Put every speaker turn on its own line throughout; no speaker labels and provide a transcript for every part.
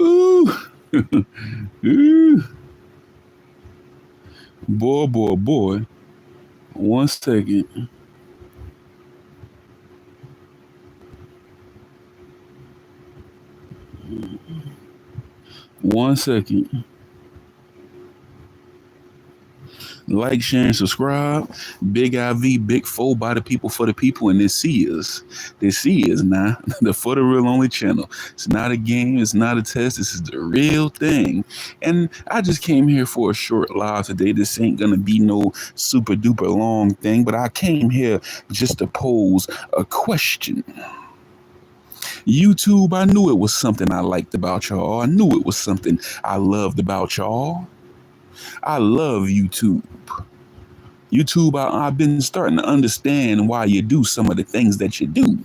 Ooh. Ooh. Boy. 1 second. One second. Like, share, and subscribe. Big IV, big four by the people for the people, and this is now the For the Real Only channel. It's not a game, it's not a test, this is the real thing. And I just came here for a short live today. This ain't gonna be no super duper long thing, but I came here just to pose a question. YouTube, I knew it was something I liked about y'all. I knew it was something I loved about y'all. I love YouTube. I've been starting to understand why you do some of the things that you do.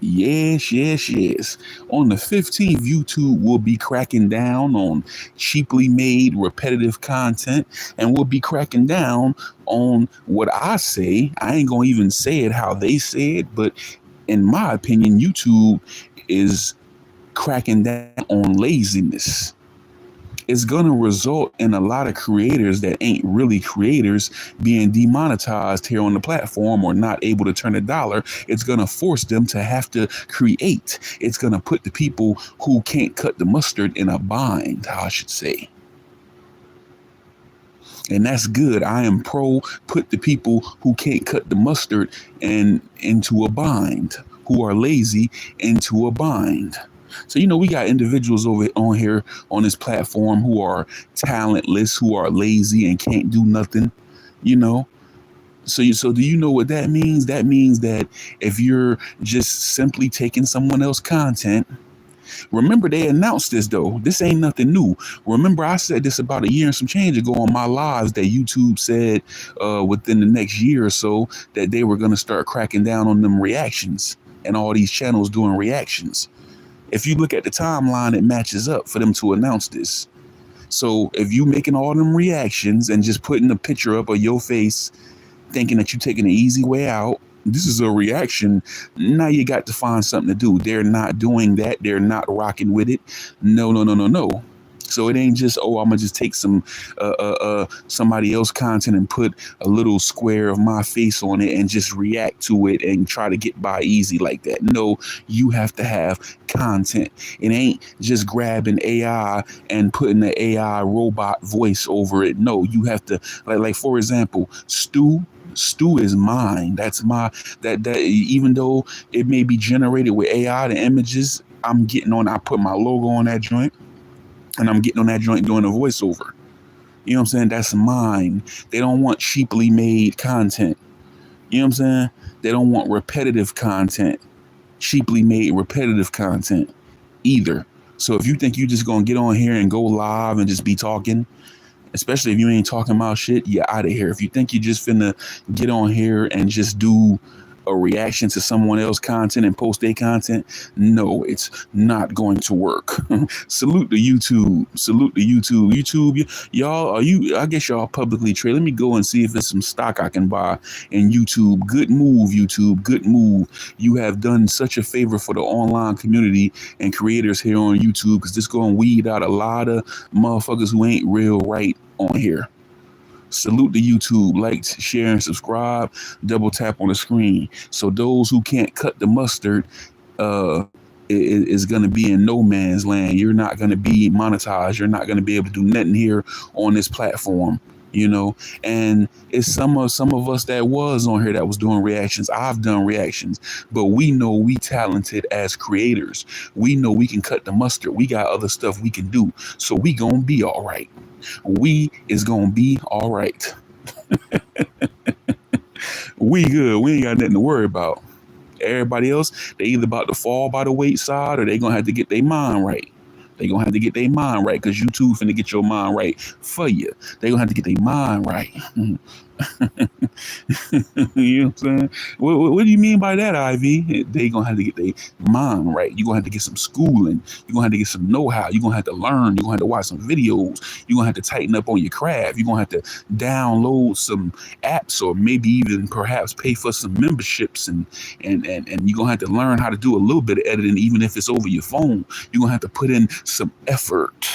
Yes. On the 15th, YouTube will be cracking down on cheaply made repetitive content, and we'll be cracking down on what I say. I ain't gonna even say it how they say it, but in my opinion, YouTube is cracking down on laziness. It's going to result in a lot of creators that ain't really creators being demonetized here on the platform or not able to turn a dollar. It's going to force them to have to create. It's going to put the people who can't cut the mustard in a bind, I should say. And that's good. I am pro put the people who can't cut the mustard into a bind, who are lazy into a bind. So, we got individuals over on here on this platform who are talentless, who are lazy and can't do nothing, So do you know what that means? That means that if you're just simply taking someone else's content, remember they announced this though. This ain't nothing new. Remember I said this about a year and some change ago on my lives that YouTube said within the next year or so that they were going to start cracking down on them reactions and all these channels doing reactions. If you look at the timeline, it matches up for them to announce this. So if you making all them reactions and just putting a picture up of your face, thinking that you're taking the easy way out, this is a reaction. Now you got to find something to do. They're not doing that. They're not rocking with it. No. So it ain't just, I'm gonna just take some somebody else content and put a little square of my face on it and just react to it and try to get by easy like that. No, you have to have content. It ain't just grabbing AI and putting the AI robot voice over it. No, you have to like for example, Stu is mine. That's that even though it may be generated with AI, the images I put my logo on that joint. And I'm getting on that joint doing a voiceover. You know what I'm saying? That's mine. They don't want cheaply made content. You know what I'm saying? They don't want repetitive content. Cheaply made repetitive content either. So if you think you just gonna get on here and go live and just be talking, especially if you ain't talking about shit, you're out of here. If you think you just finna get on here and just do a reaction to someone else's content and post their content, no, it's not going to work. Salute to YouTube. Y'all, I guess y'all publicly trade. Let me go and see if there's some stock I can buy in YouTube. Good move, YouTube. Good move. You have done such a favor for the online community and creators here on YouTube, because this going to weed out a lot of motherfuckers who ain't real right on here. Salute to YouTube. Like, share, and subscribe. Double tap on the screen. So those who can't cut the mustard is going to be in no man's land. You're not going to be monetized. You're not going to be able to do nothing here on this platform. And it's some of us that was on here that was doing reactions. I've done reactions, but we know we talented as creators. We know we can cut the mustard. We got other stuff we can do. So we gonna be all right. We is gonna be all right. We good. We ain't got nothing to worry about. Everybody else, they either about to fall by the wayside or they gonna have to get their mind right. They gonna have to get their mind right, because YouTube finna get your mind right for you. They gonna have to get their mind right. You know what I'm saying? What do you mean by that, Ivy? They gonna have to get their mind right. You gonna have to get some schooling. You gonna have to get some know-how. You gonna have to learn. You gonna have to watch some videos. You gonna have to tighten up on your craft. You gonna have to download some apps, or maybe even perhaps pay for some memberships, and you gonna have to learn how to do a little bit of editing, even if it's over your phone. You gonna have to put in some effort.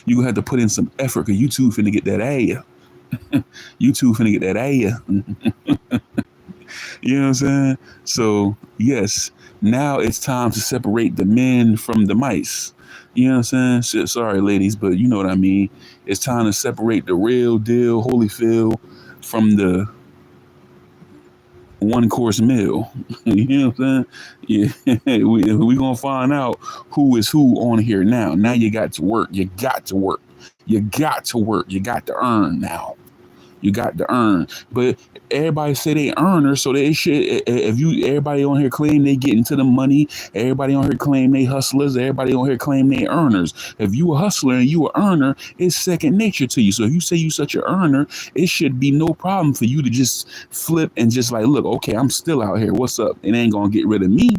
You gonna have to put in some effort because YouTube finna get that A. YouTube finna get that A. You know what I'm saying? So yes, now it's time to separate the men from the mice. You know what I'm saying? Shit, sorry, ladies, but you know what I mean. It's time to separate the real deal Holyfield from the one course meal. You know what I'm saying? Yeah, we gonna find out who is who on here now. Now you got to work. You got to work. You got to work. You got to earn now. You got to earn. But everybody say they earners, so they should. If you everybody on here claim they get into the money, everybody on here claim they hustlers, everybody on here claim they earners. If you a hustler and you a earner, it's second nature to you. So if you say you such an earner, it should be no problem for you to just flip and just like, look, okay, I'm still out here. What's up? It ain't gonna get rid of me.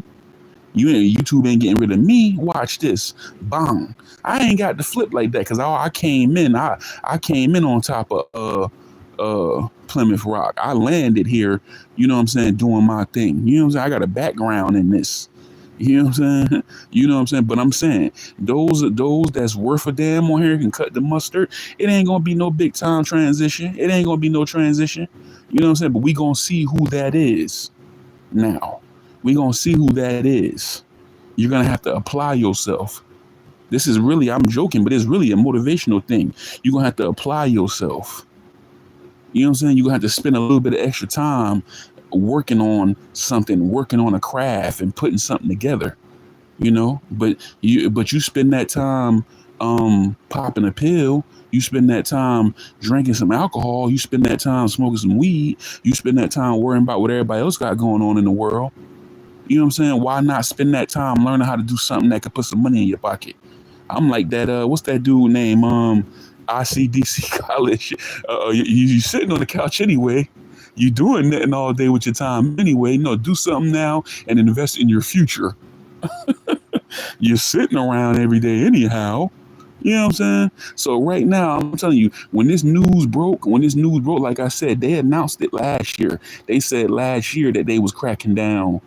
YouTube ain't getting rid of me. Watch this. Bang. I ain't got to flip like that because I came in. I came in on top of Plymouth Rock. I landed here, you know what I'm saying, doing my thing. You know what I'm saying? I got a background in this. You know what I'm saying? You know what I'm saying? But I'm saying those that's worth a damn on here can cut the mustard. It ain't gonna be no big time transition. It ain't gonna be no transition. You know what I'm saying? But we gonna see who that is now. We gonna see who that is. You're gonna have to apply yourself. This is really, I'm joking, but it's really a motivational thing. You're gonna have to apply yourself. You know what I'm saying? You're gonna have to spend a little bit of extra time working on something, working on a craft and putting something together, you know, but you spend that time popping a pill, you spend that time drinking some alcohol, you spend that time smoking some weed, you spend that time worrying about what everybody else got going on in the world. You know what I'm saying? Why not spend that time learning how to do something that could put some money in your pocket? I'm like that, what's that dude name? ICDC college. You sitting on the couch anyway. You doing nothing all day with your time anyway. No, do something now and invest in your future. You're sitting around every day anyhow. You know what I'm saying? So right now, I'm telling you, when this news broke, like I said, they announced it last year. They said last year that they was cracking down,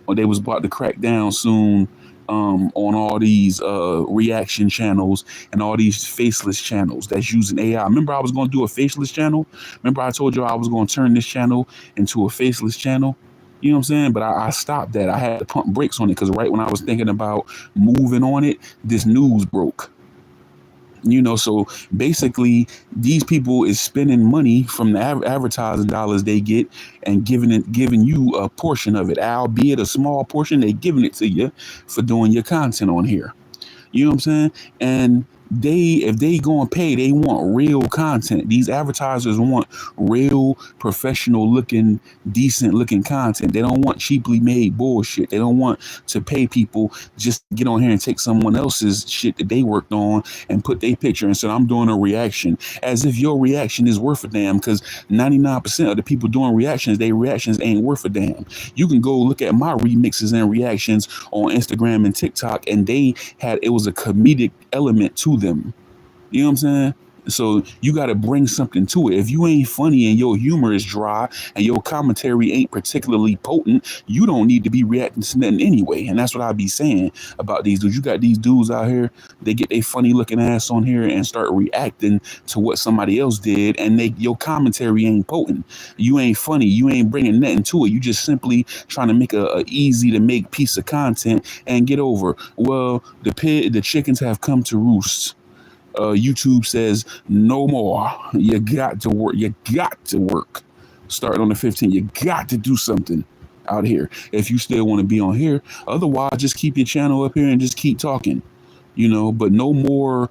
or they was about to crack down soon on all these reaction channels and all these faceless channels that's using AI. Remember I was going to do a faceless channel? Remember I told you I was going to turn this channel into a faceless channel? You know what I'm saying? But I stopped that. I had to pump brakes on it because right when I was thinking about moving on it, this news broke. You know, so basically these people is spending money from the advertising dollars they get and giving you a portion of it, albeit a small portion. They giving it to you for doing your content on here. You know what I'm saying? And if they gonna pay, they want real content. These advertisers want real, professional looking, decent looking content. They don't want cheaply made bullshit. They don't want to pay people just to get on here and take someone else's shit that they worked on and put their picture and say, I'm doing a reaction, as if your reaction is worth a damn, because 99% of the people doing reactions, their reactions ain't worth a damn. You can go look at my remixes and reactions on Instagram and TikTok, and it was a comedic element to them. You know what I'm saying? So you got to bring something to it. If you ain't funny and your humor is dry and your commentary ain't particularly potent, you don't need to be reacting to nothing anyway. And that's what I be saying about these dudes. You got these dudes out here, they get their funny looking ass on here and start reacting to what somebody else did, and your commentary ain't potent. You ain't funny. You ain't bringing nothing to it. You just simply trying to make a easy to make piece of content and get over. Well, the chickens have come to roost. YouTube says no more. You got to work. You got to work. Starting on the 15th, you got to do something out here if you still want to be on here. Otherwise, just keep your channel up here and just keep talking, you know. But no more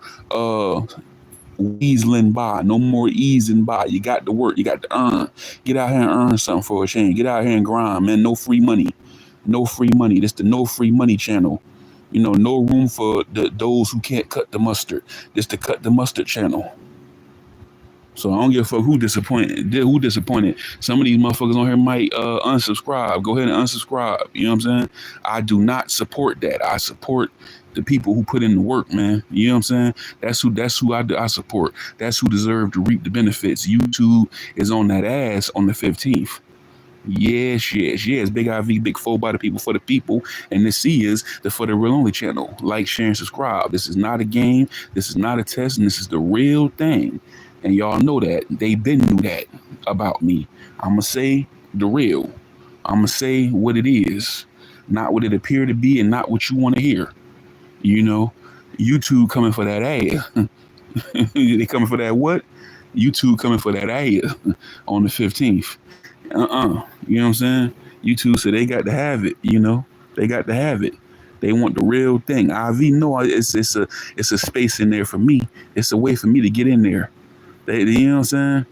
weaseling by. No more easing by. You got to work. You got to earn. Get out here and earn something for a change. Get out here and grind, man. No free money. No free money. This the no free money channel. You know, no room for those who can't cut the mustard. This the cut the mustard channel. So I don't give a fuck who disappointed. Some of these motherfuckers on here might unsubscribe. Go ahead and unsubscribe. You know what I'm saying? I do not support that. I support the people who put in the work, man. You know what I'm saying? That's who I support. That's who deserve to reap the benefits. YouTube is on that ass on the 15th. Yes. Big IV, big 4 by the people for the people. And this C is the For the Real Only channel. Like, share, and subscribe. This is not a game. This is not a test. And this is the real thing. And y'all know that. They been knew that about me. I'm going to say the real. I'm going to say what it is. Not what it appear to be and not what you want to hear. You know, YouTube coming for that ass. They coming for that what? YouTube coming for that ass on the 15th. You know what I'm saying? YouTube said they got to have it, you know. They got to have it. They want the real thing. IV, no, it's a space in there for me. It's a way for me to get in there. You know what I'm saying?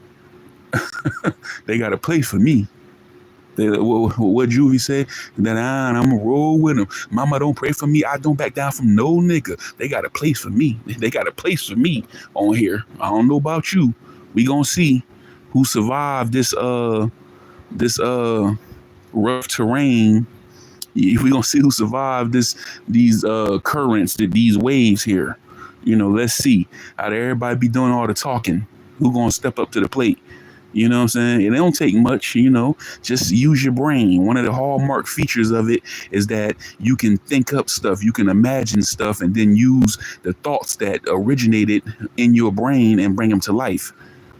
They got a place for me. What Juvie said, that I'm going to roll with them. Mama don't pray for me. I don't back down from no nigga. They got a place for me. They got a place for me on here. I don't know about you. We gonna see who survived this rough terrain. If we gonna see who survived these currents, these waves here. You know, let's see. Out of everybody be doing all the talking, who gonna step up to the plate? You know what I'm saying? It don't take much, you know, just use your brain. One of the hallmark features of it is that you can think up stuff, you can imagine stuff, and then use the thoughts that originated in your brain and bring them to life.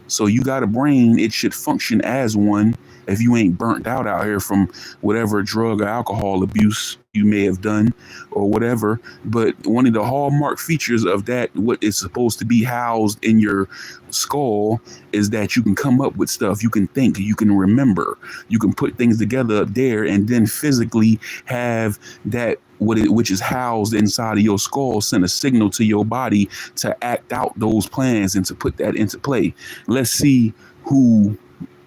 So you got a brain, it should function as one if you ain't burnt out here from whatever drug or alcohol abuse you may have done or whatever. But one of the hallmark features of that, what is supposed to be housed in your skull, is that you can come up with stuff, you can think, you can remember, you can put things together up there and then physically have that which is housed inside of your skull send a signal to your body to act out those plans and to put that into play. Let's see who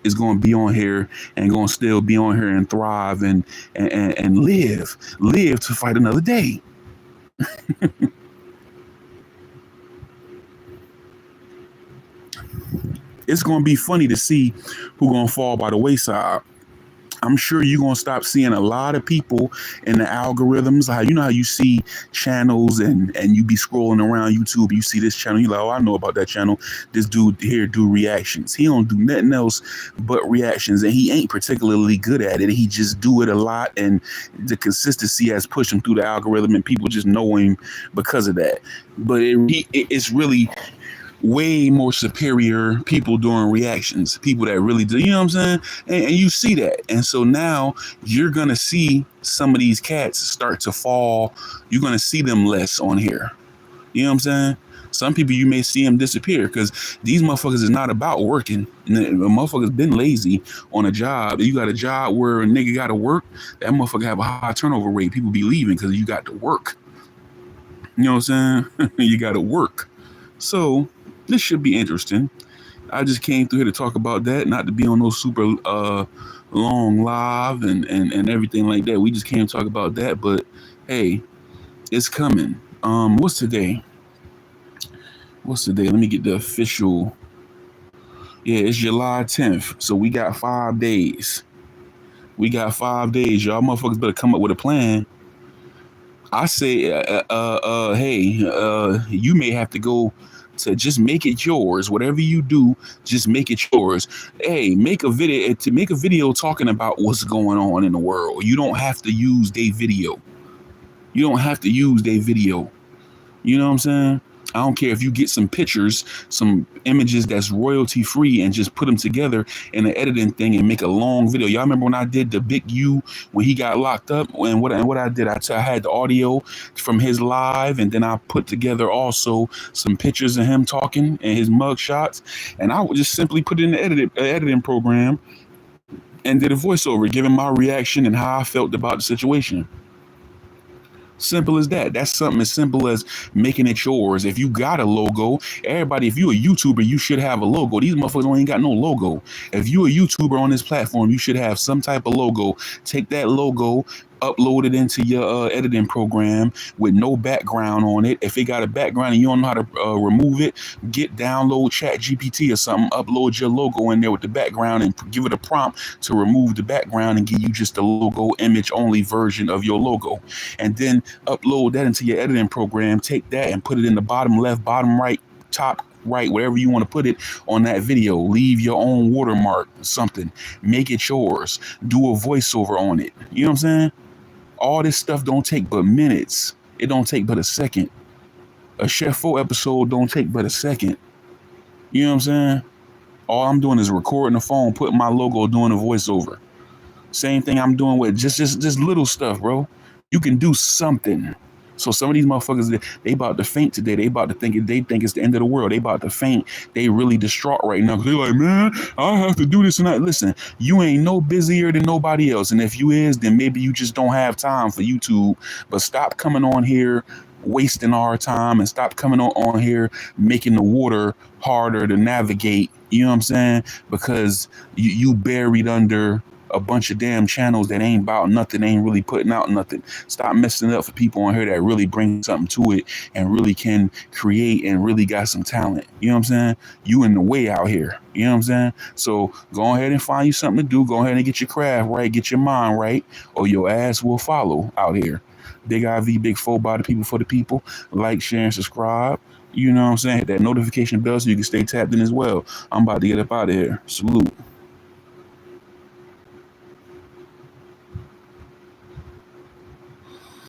is going to be on here and going to still be on here and thrive and live to fight another day. It's going to be funny to see who's going to fall by the wayside. I'm sure you're going to stop seeing a lot of people in the algorithms. How you see channels and you be scrolling around YouTube. You see this channel. You're like, oh, I know about that channel. This dude here do reactions. He don't do nothing else but reactions. And he ain't particularly good at it. He just do it a lot. And the consistency has pushed him through the algorithm and people just know him because of that. But it's really way more superior people doing reactions, people that really do, you know what I'm saying? And you see that. And so now you're going to see some of these cats start to fall. You're going to see them less on here. You know what I'm saying? Some people, you may see them disappear because these motherfuckers is not about working. And the motherfuckers been lazy on a job. You got a job where a nigga got to work, that motherfucker have a high turnover rate. People be leaving because you got to work. You know what I'm saying? You got to work. So this should be interesting. I just came through here to talk about that, not to be on no super long live and everything like that. We just came to talk about that, but hey, it's coming. What's today? Let me get the official. Yeah, it's July 10th. So we got 5 days. Y'all motherfuckers better come up with a plan. I say, hey, you may have to go to just make it yours. Whatever you do, just make it yours. Hey, make a video talking about what's going on in the world. You don't have to use their video. You know what I'm saying? I don't care if you get some pictures, some images that's royalty free and just put them together in an editing thing and make a long video. Y'all remember when I did the Big U when he got locked up? And what I did, I had the audio from his live, and then I put together also some pictures of him talking and his mug shots. And I would just simply put it in the editing program and did a voiceover, giving my reaction and how I felt about the situation. Simple as that. That's something as simple as making it yours. If you got a logo, everybody, if you're a YouTuber, you should have a logo. These motherfuckers ain't got no logo. If you're a YouTuber on this platform, you should have some type of logo. Take that logo, upload it into your editing program with no background on it. If it got a background and you don't know how to remove it, download ChatGPT or something, upload your logo in there with the background and give it a prompt to remove the background and give you just a logo image only version of your logo. And then upload that into your editing program. Take that and put it in the bottom left, bottom right, top write whatever you want to put it on that video. Leave your own watermark, something. Make it yours. Do a voiceover on it. You know what I'm saying? All this stuff don't take but minutes. It don't take but a second. A Chef 4 episode don't take but a second. You know what I'm saying? All I'm doing is recording the phone, putting my logo, doing a voiceover. Same thing I'm doing with just little stuff, bro. You can do something. So some of these motherfuckers, they about to faint today. They think it's the end of the world. They about to faint. They really distraught right now. They're like, man, I have to do this and that. Listen, you ain't no busier than nobody else. And if you is, then maybe you just don't have time for YouTube. But stop coming on here wasting our time and stop coming on here making the water harder to navigate. You know what I'm saying? Because you buried under a bunch of damn channels that ain't about nothing, ain't really putting out nothing. Stop messing it up for people on here that really bring something to it and really can create and really got some talent. You know what I'm saying? You in the way out here. You know what I'm saying? So go ahead and find you something to do. Go ahead and get your craft right, get your mind right, or your ass will follow out here. Big IV, Big 4 by the people for the people. Like, share, and subscribe. You know what I'm saying? Hit that notification bell so you can stay tapped in as well. I'm about to get up out of here. Salute.